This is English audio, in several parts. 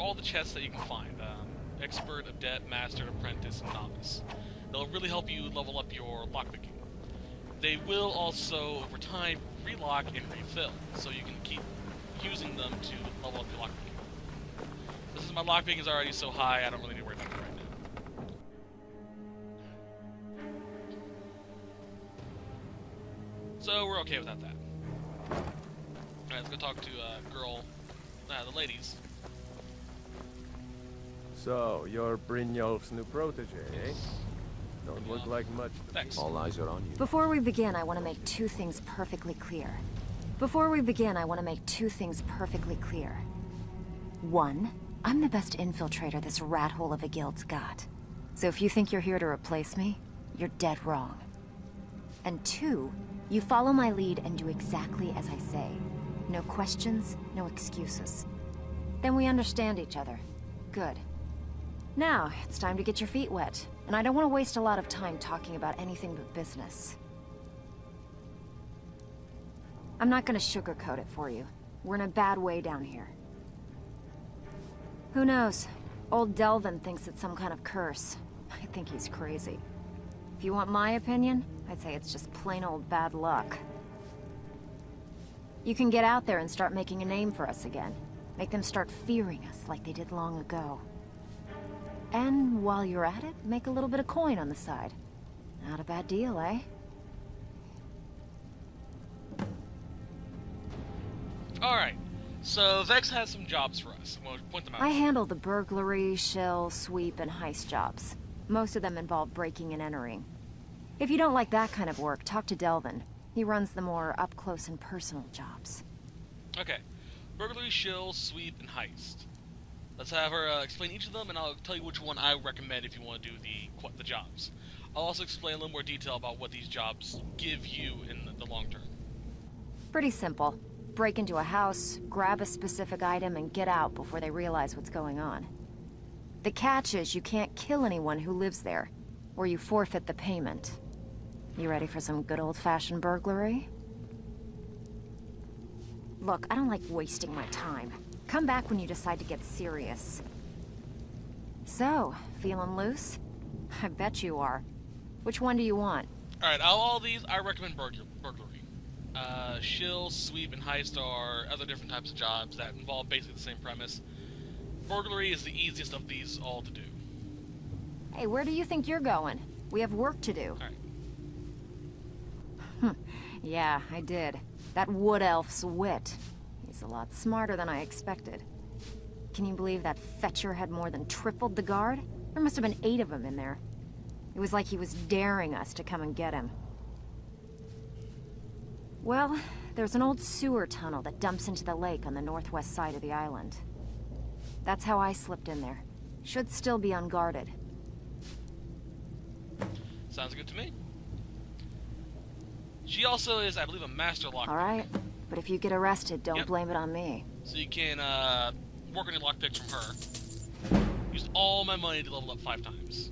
all the chests that you can find. Expert, Adept, Master, Apprentice, and Novice. They'll really help you level up your lockpicking. They will also, over time, relock and refill, so you can keep using them to level up your lockpicking. This is my lockpicking is already so high, I don't really need to worry about it right now. So we're okay without that. Alright, let's go talk to the ladies. So, you're Brynjolf's new protege, eh? Don't look like much to me. Thanks. All eyes are on you. Before we begin, I want to make two things perfectly clear. One, I'm the best infiltrator this rat hole of a guild's got. So if you think you're here to replace me, you're dead wrong. And two, you follow my lead and do exactly as I say. No questions, no excuses. Then we understand each other. Good. Now, it's time to get your feet wet. And I don't want to waste a lot of time talking about anything but business. I'm not gonna sugarcoat it for you. We're in a bad way down here. Who knows? Old Delvin thinks it's some kind of curse. I think he's crazy. If you want my opinion, I'd say it's just plain old bad luck. You can get out there and start making a name for us again. Make them start fearing us like they did long ago. And while you're at it, make a little bit of coin on the side. Not a bad deal, eh? Alright, so Vex has some jobs for us. We'll point them out. I handle the burglary, shill, sweep, and heist jobs. Most of them involve breaking and entering. If you don't like that kind of work, talk to Delvin. He runs the more up-close and personal jobs. Okay. Burglary, shill, sweep, and heist. Let's have her explain each of them, and I'll tell you which one I recommend if you want to do the jobs. I'll also explain a little more detail about what these jobs give you in the long term. Pretty simple. Break into a house, grab a specific item, and get out before they realize what's going on. The catch is you can't kill anyone who lives there, or you forfeit the payment. You ready for some good old-fashioned burglary? Look, I don't like wasting my time. Come back when you decide to get serious. So, feeling loose? I bet you are. Which one do you want? Alright, out of all these, I recommend burglary. Shill, sweep, and heist are other different types of jobs that involve basically the same premise. Burglary is the easiest of these all to do. Hey, where do you think you're going? We have work to do. Alright. Yeah, I did. That wood elf's wit. He's a lot smarter than I expected. Can you believe that fetcher had more than tripled the guard? There must have been 8 of them in there. It was like he was daring us to come and get him. Well, there's an old sewer tunnel that dumps into the lake on the northwest side of the island. That's how I slipped in there. Should still be unguarded. Sounds good to me. She also is, I believe, a master lockpicker. Alright, but if you get arrested, don't blame it on me. So you can work on your lockpick from her. Used all my money to level up 5 times.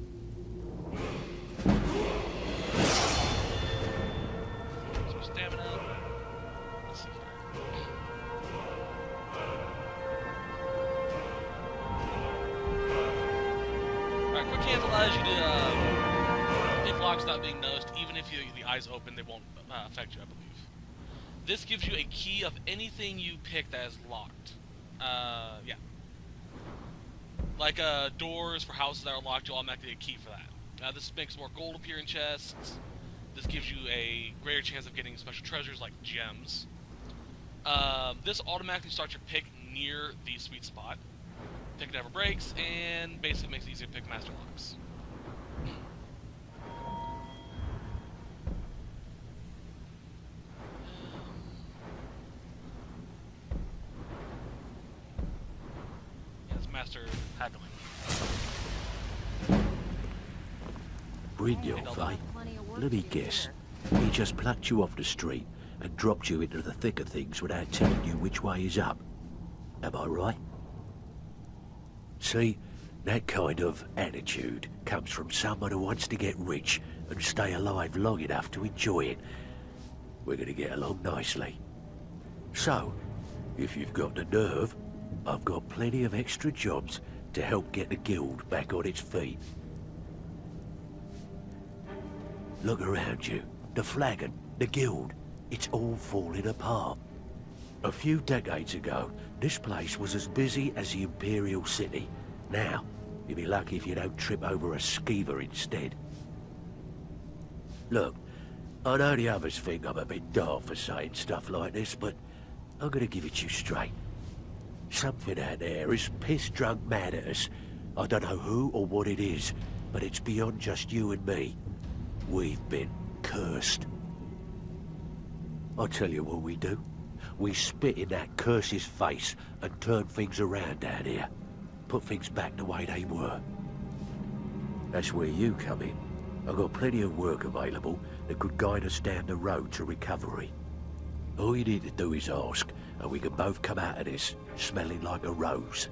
Some stamina. Let's see here. Alright, quick hands allows you to pick locks without being noticed. Even if the eyes open, they won't affect you, I believe. This gives you a key of anything you pick that is locked. Yeah. Like doors for houses that are locked, you'll automatically get a key for that. This makes more gold appear in chests. This gives you a greater chance of getting special treasures like gems. This automatically starts your pick near the sweet spot. Pick never breaks, and basically makes it easier to pick master locks. Master haggling. Brynjolf, eh? Let me guess. He just plucked you off the street and dropped you into the thick of things without telling you which way is up. Am I right? See, that kind of attitude comes from someone who wants to get rich and stay alive long enough to enjoy it. We're gonna get along nicely. So, if you've got the nerve, I've got plenty of extra jobs to help get the guild back on its feet. Look around you. The flagon, the guild, it's all falling apart. A few decades ago, this place was as busy as the Imperial City. Now, you'll be lucky if you don't trip over a skeever instead. Look, I know the others think I'm a bit daft for saying stuff like this, but I'm gonna give it to you straight. Something out there is piss-drunk mad at us. I don't know who or what it is, but it's beyond just you and me. We've been cursed. I'll tell you what we do. We spit in that curse's face and turn things around down here. Put things back the way they were. That's where you come in. I've got plenty of work available that could guide us down the road to recovery. All you need to do is ask, and we can both come out of this smelling like a rose.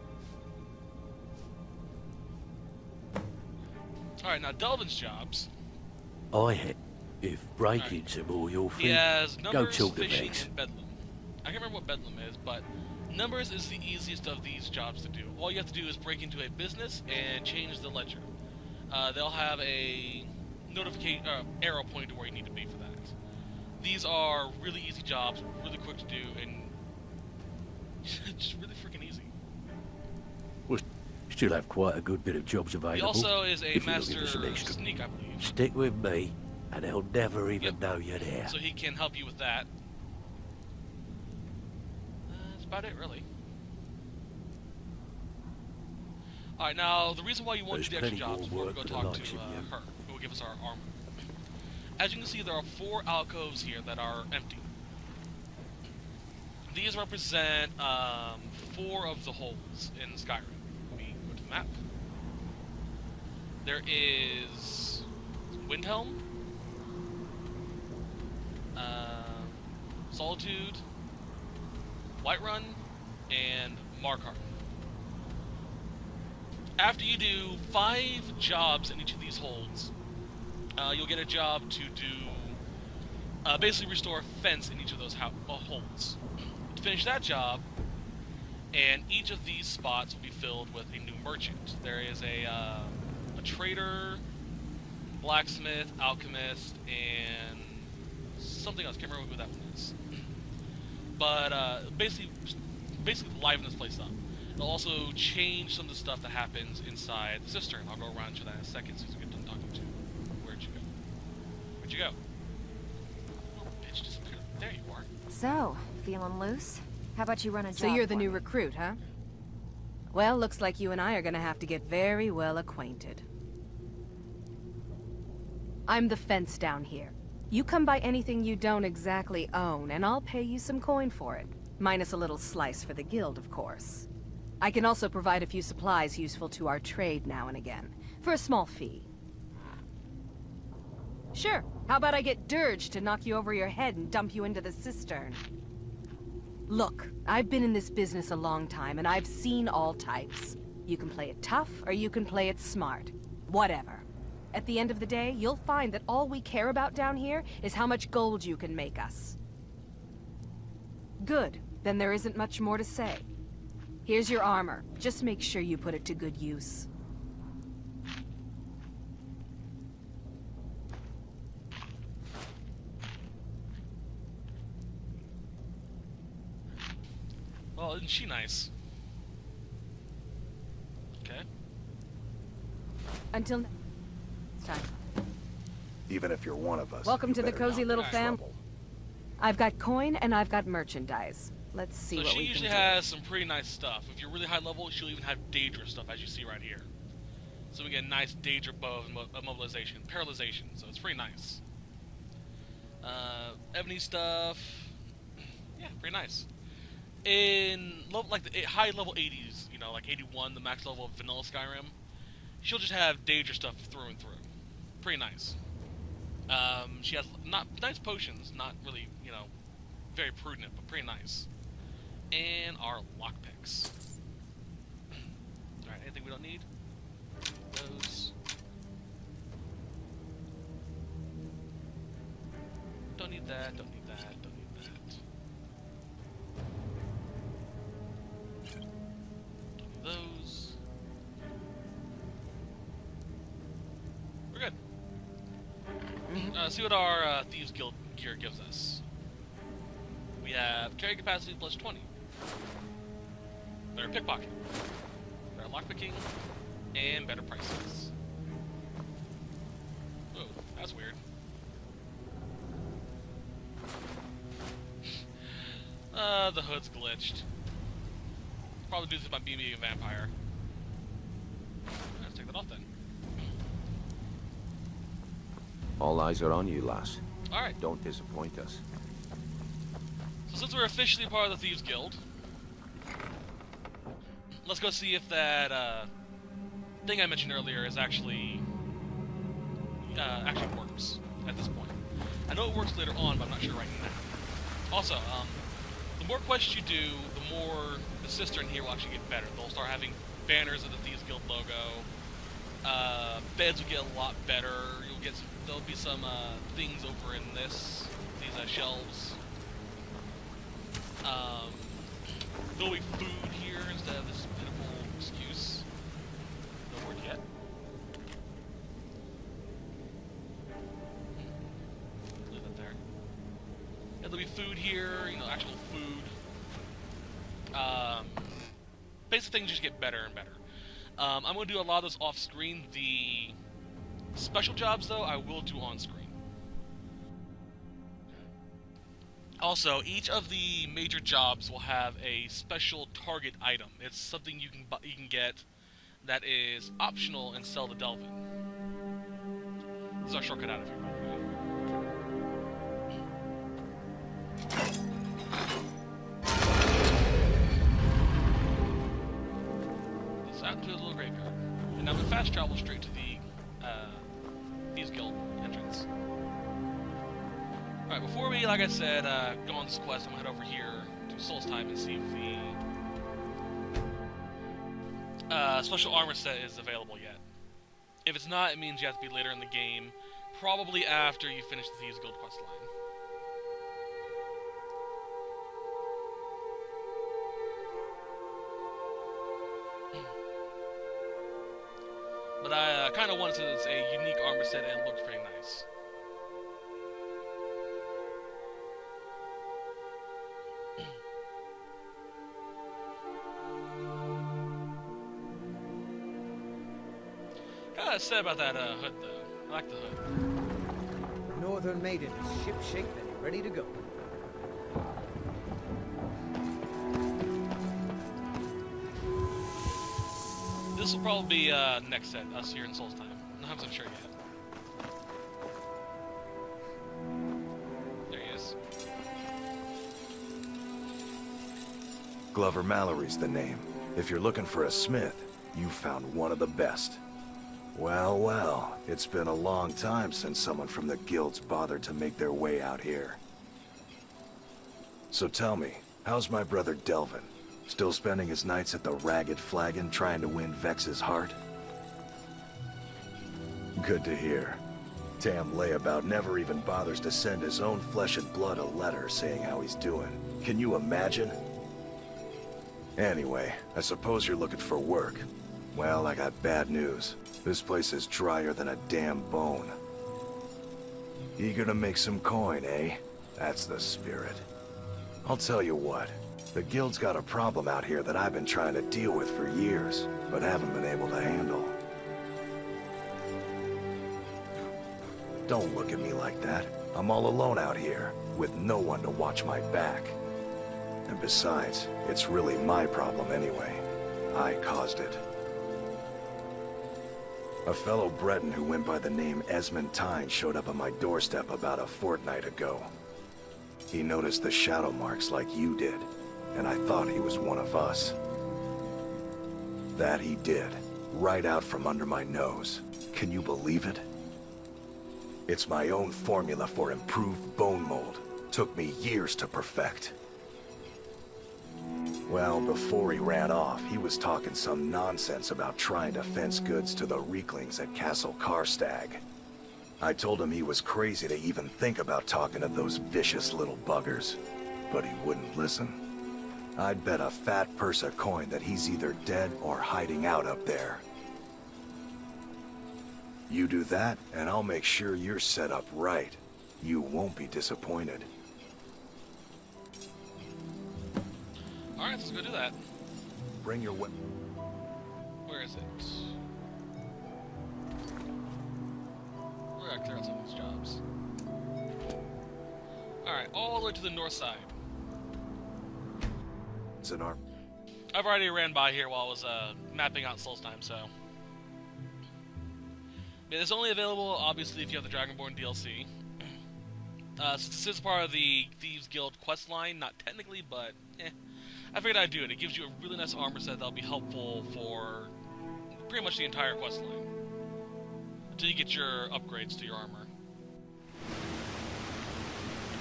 Alright, now Delvin's jobs. If break-ins are more your thing, He has go Numbers, talk to Fishing, Vex. and Bedlam. I can't remember what Bedlam is, but Numbers is the easiest of these jobs to do. All you have to do is break into a business and change the ledger. They'll have a notification arrow pointing to where you need to be for that. These are really easy jobs, really quick to do, and just really freaking easy. We'll still have quite a good bit of jobs He available. also is a if you're looking master for some extra. sneak, I believe. Stick with me, and they'll never even Yep. know you're there. So he can help you with that. That's about it, really. Alright, now, the reason why you want There's to do the extra plenty jobs is more we're going to work go talk to to the likes of you. her, who will give us our armor. As you can see, there are 4 alcoves here that are empty. These represent 4 of the holes in Skyrim. We go to the map. There is Windhelm, Solitude, Whiterun, and Markarth. After you do 5 jobs in each of these holds, you'll get a job to do, basically restore a fence in each of those holds. To finish that job, and each of these spots will be filled with a new merchant. There is a trader, blacksmith, alchemist, and something else. Can't remember who that one is. But basically liven this place up. It'll also change some of the stuff that happens inside the cistern. I'll go around to that in a second so you get done talking to. Where'd you go? Where'd you go? Oh, bitch disappeared. There you are. So, feeling loose? How about you run a job So you're the for new me? recruit, huh? Well, looks like you and I are gonna have to get very well acquainted. I'm the fence down here. You come by anything you don't exactly own, and I'll pay you some coin for it. Minus a little slice for the guild, of course. I can also provide a few supplies useful to our trade now and again, for a small fee. Sure, how about I get Dirge to knock you over your head and dump you into the cistern? Look, I've been in this business a long time, and I've seen all types. You can play it tough, or you can play it smart. Whatever. At the end of the day, you'll find that all we care about down here is how much gold you can make us. Good. Then there isn't much more to say. Here's your armor. Just make sure you put it to good use. Well, isn't she nice? Okay. Until next time. Even if you're one of us. Welcome you to the better cozy not little be fam. trouble. I've got coin and I've got merchandise. Let's see So what she we usually can do. has some pretty nice stuff. If you're really high level, she'll even have Daedra stuff, as you see right here. So we get a nice Daedra bow of immobilization, paralyzation, so it's pretty nice. Ebony stuff, yeah, pretty nice. In like the high level 80s, you know, like 81, the max level of vanilla Skyrim, she'll just have Daedra stuff through and through. Pretty nice. She has nice potions, not really, you know, very prudent, but pretty nice. And our lockpicks. Alright, anything we don't need? Those. Don't need that, don't need that, don't need that. See what our Thieves Guild gear gives us. We have carry capacity plus 20. Better pickpocket. Better lockpicking. And better prices. Whoa, that's weird. The hood's glitched. Probably due to my being a vampire. Let's take that off then. All eyes are on you, lass. Alright. Don't disappoint us. So since we're officially part of the Thieves Guild, let's go see if that thing I mentioned earlier is actually works at this point. I know it works later on, but I'm not sure right now. Also, the more quests you do, the more the cistern here will actually get better. They'll start having banners of the Thieves Guild logo. Beds will get a lot better. There'll be some things over in these shelves. There'll be food here instead of this pitiful excuse. No word yet. Leave that there. Yeah, there'll be food here, actual food. Basic things just get better and better. I'm going to do a lot of those off-screen. The special jobs, though, I will do on-screen. Also, each of the major jobs will have a special target item. It's something you can get that is optional and sell to Delvin. This is our shortcut out of here, by the way. This out to the little graveyard. And now we fast travel straight to the Thieves Guild entrance. Alright, before we, like I said, go on this quest, I'm going to head over here to Solstheim and see if the special armor set is available yet. If it's not, it means you have to be later in the game, probably after you finish the Thieves Guild quest line. But I kind of wanted to say a unique armor set and it looks pretty nice. Kind of sad about that hood, though. I like the hood. The Northern Maiden is ship-shape and ready to go. This will probably be next set, us here in Solstheim. I'm not 100% sure yet. There he is. Glover Mallory's the name. If you're looking for a smith, you found one of the best. Well, well, it's been a long time since someone from the guilds bothered to make their way out here. So tell me, how's my brother Delvin? Still spending his nights at the Ragged Flagon trying to win Vex's heart? Good to hear. Damn layabout never even bothers to send his own flesh and blood a letter saying how he's doing. Can you imagine? Anyway, I suppose you're looking for work. Well, I got bad news. This place is drier than a damn bone. Eager to make some coin, eh? That's the spirit. I'll tell you what. The guild's got a problem out here that I've been trying to deal with for years, but haven't been able to handle. Don't look at me like that. I'm all alone out here, with no one to watch my back. And besides, it's really my problem anyway. I caused it. A fellow Breton who went by the name Esmond Tyne showed up on my doorstep about a fortnight ago. He noticed the shadow marks like you did, and I thought he was one of us. That he did, right out from under my nose. Can you believe it? It's my own formula for improved bone mold. Took me years to perfect. Well, before he ran off, he was talking some nonsense about trying to fence goods to the Reeklings at Castle Karstag. I told him he was crazy to even think about talking to those vicious little buggers, but he wouldn't listen. I'd bet a fat purse of coin that he's either dead or hiding out up there. You do that, and I'll make sure you're set up right. You won't be disappointed. Alright, let's go do that. Bring your weapon. Where is it? We're gonna clear out some of these jobs. Alright, all the way to the north side. It's an arm. I've already ran by here while I was mapping out Souls Time, so. Yeah, it's only available, obviously, if you have the Dragonborn DLC. This is part of the Thieves Guild quest line, not technically, but I figured I'd do it. It gives you a really nice armor set that'll be helpful for pretty much the entire quest line. Until you get your upgrades to your armor.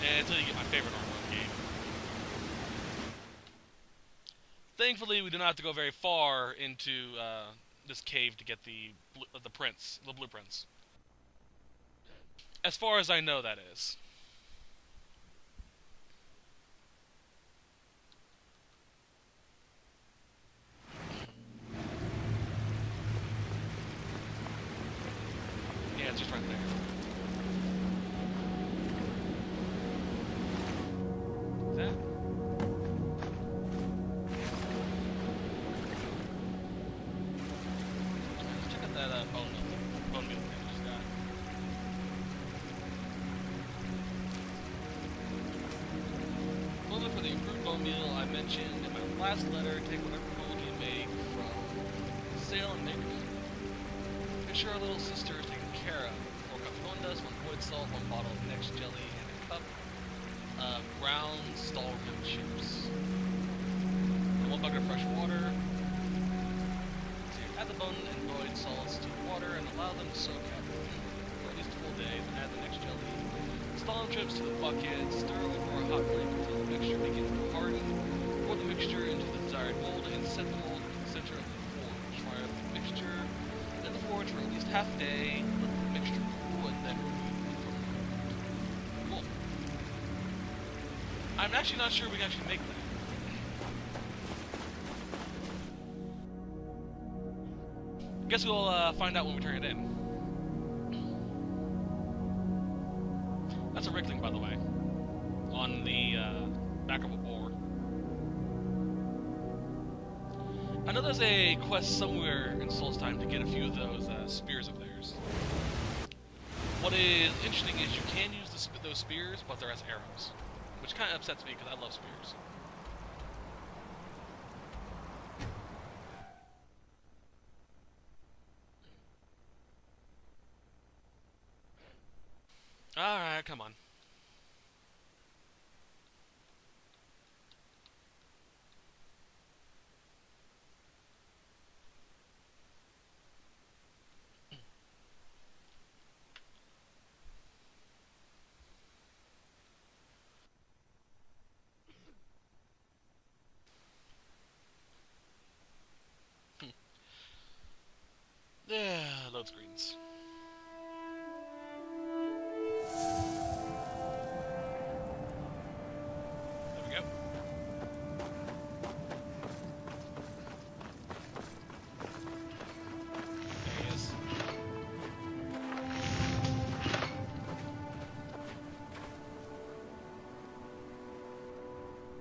And until you get my favorite armor in the game. Thankfully, we do not have to go very far into this cave to get the blueprints. As far as I know, that is. Yeah, it's just right there. Is that? Check out that bone meal thing I just got. Only for the improved bone meal I mentioned in my last letter, take whatever gold you make from sale and make it. Ensure our little sister is taken care of. 4 cups of bone dust, 1 void salt, 1 bottle of next jelly, and a cup of brown stall rib chips. And 1 bucket of fresh water. So you add the bone and void salts to the water and allow them to soak up for at least a full day. Then add the next jelly. Stall chips to the bucket, stir over a hot flame until the mixture begins to harden. Pour the mixture into the desired mold and set the mold in the center of the forge. Fire up the mixture in the forge for at least half a day. Let the mixture cool and then remove it from the mold. I'm actually not sure we can actually make that. Guess we'll find out when we turn it in. That's a Rickling, by the way, on the back of a boar. I know there's a quest somewhere in Souls Time to get a few of those spears of theirs. What is interesting is you can use those spears, but they're as arrows, which kind of upsets me because I love spears. Alright, come on. Yeah, load screens. There we go. There he is.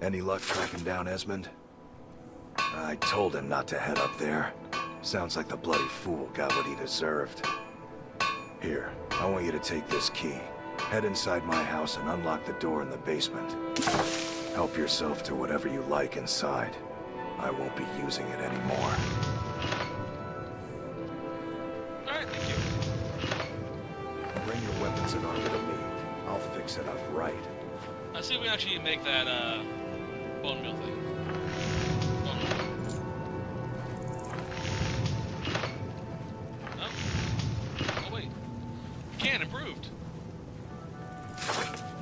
Any luck tracking down Esmond? I told him not to head up there. Sounds like the bloody fool got what he deserved. Here, I want you to take this key. Head inside my house and unlock the door in the basement. Help yourself to whatever you like inside. I won't be using it anymore. Alright, thank you. Bring your weapons and armor to me. I'll fix it up right. Let's see if we can actually make that bone meal thing. Bone meal. Oh wait. Can improved.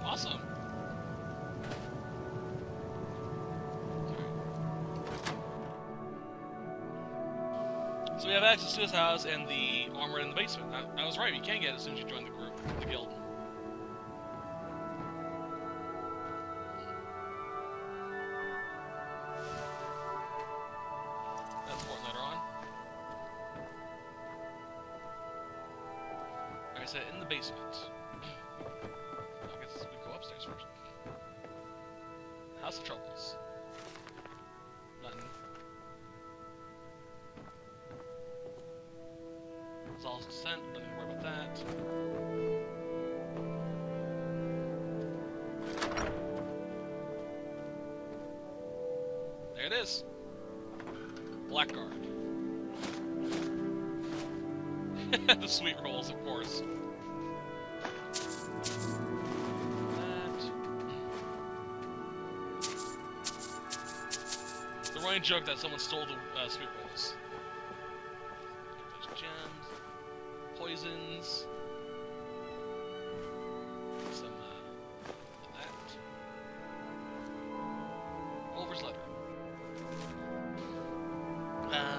Awesome. So we have access to his house and the armor in the basement. I was right, you can get it as soon as you join the group, the guild. That's important later on. said, in the basement. I guess we go upstairs first. House of Troubles. Nothing. It's all sent, don't need to worry about that. There it is. Blackguard. The sweet rolls, of course. That. The running joke that someone stole the sweet rolls. Get those gems. Poisons. Some, that. Oliver's letter.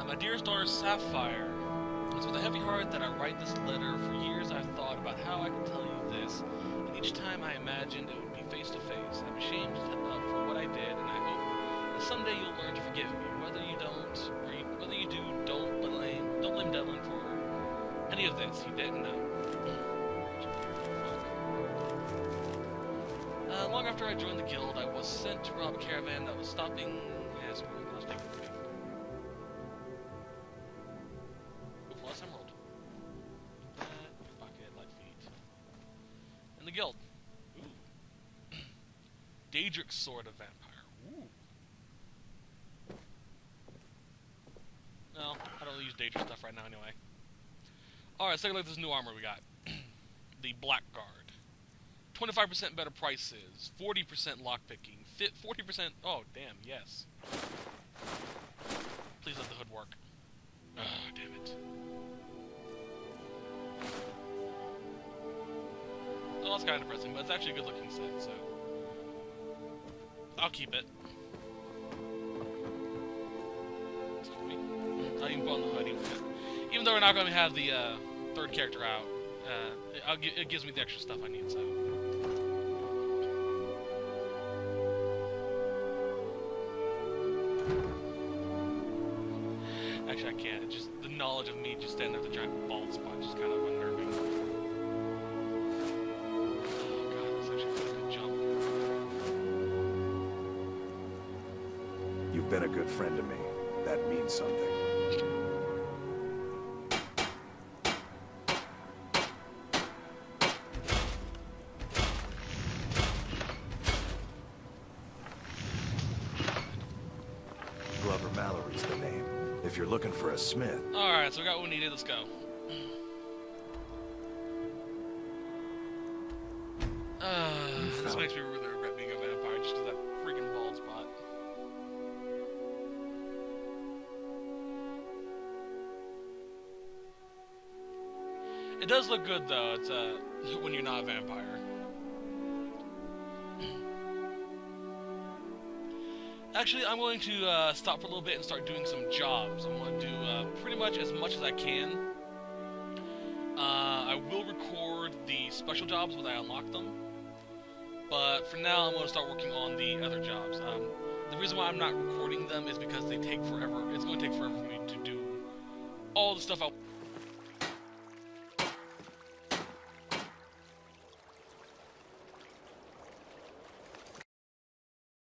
My dearest daughter, Sapphire. It's with a heavy heart that I write this letter. For years I've thought about how I could tell you this, and each time I imagined it would be face to face. I'm ashamed for what I did, and I hope that someday you'll learn to forgive me. Whether you don't, or whether you do, don't blame Devlin for any of this. He didn't know. Long after I joined the guild, I was sent to rob a caravan that was stopping. Yeah, screw it. Let's take it. Emerald. Pocket, light feet. And the guild. Ooh. Daedric's Sword of Vampire. Ooh. No, I don't really use Daedric stuff right now anyway. Alright, let's take a look at this new armor we got. The Blackguard. 25% better prices. 40% lockpicking. 40%. Oh, damn, yes. Please let the hood work. Oh, damn it. Oh, that's kind of depressing, but it's actually a good looking set, so I'll keep it. Excuse me. I'll even put on the hoodie. Even though we're not going to have the third character out, it gives me the extra stuff I need, so. Actually, I can't. It's just the knowledge of me just standing at the giant bald spot is just kind of unnerving. Oh god, that's actually a really good jump. You've been a good friend to me. That means something. Glover Mallory's the name. If you're looking for a smith... Alright, so we got what we needed. Let's go. This makes me really regret being a vampire just because that freaking bald spot. It does look good though. It's when you're not a vampire. Actually, I'm going to stop for a little bit and start doing some jobs. I'm going to do pretty much as I can. I will record the special jobs when I unlock them. But for now, I'm going to start working on the other jobs. The reason why I'm not recording them is because they take forever. It's going to take forever for me to do all the stuff I